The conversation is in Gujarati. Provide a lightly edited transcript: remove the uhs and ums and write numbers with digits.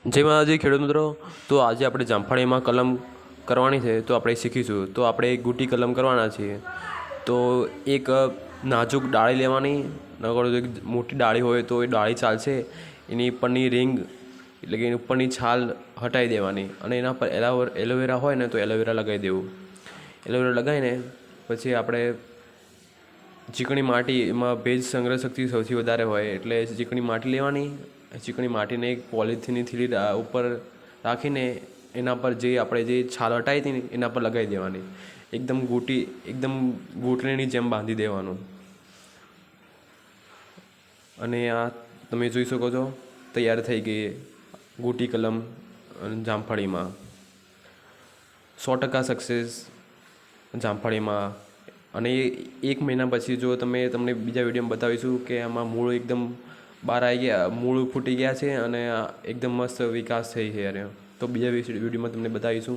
જય માતાજી ખેડૂત મિત્રો. તો આજે આપણે જામફળીમાં કલમ કરવાની છે, તો આપણે શીખીશું. તો આપણે ગુટી કલમ કરવાના છીએ. તો એક નાજુક ડાળી લેવાની, નકર એક મોટી ડાળી હોય તો એ ડાળી ચાલશે. એની ઉપરની રીંગ એટલે કે એની ઉપરની છાલ હટાવી દેવાની અને એના પર એલોવેરા હોય ને તો એલોવેરા લગાવી દેવું. એલોવેરા લગાવીને પછી આપણે ચીકણી માટી, એમાં ભેજ સંગ્રહ શક્તિ સૌથી વધારે હોય એટલે ચીકણી માટી લેવાની. ચીકણી માટીને એક પોલિથીનની થેલી ઉપર રાખીને એના પર જે આપણે જે છાલ હટાવી હતી ને એના પર લગાવી દેવાની. એકદમ ગૂંટણીની જેમ બાંધી દેવાનું. અને આ તમે જોઈ શકો છો, તૈયાર થઈ ગઈ ગૂટી કલમ જામફળીમાં. 100% સક્સેસ જામફળીમાં. અને એક મહિના પછી જો તમને બીજા વિડીયોમાં બતાવીશું કે આમાં મૂળ એકદમ બહાર આવી ગયા, મૂળ ફૂટી ગયા છે અને એકદમ મસ્ત વિકાસ થઈ છે. તો બીજા વિડીયોમાં તમને બતાવીશું.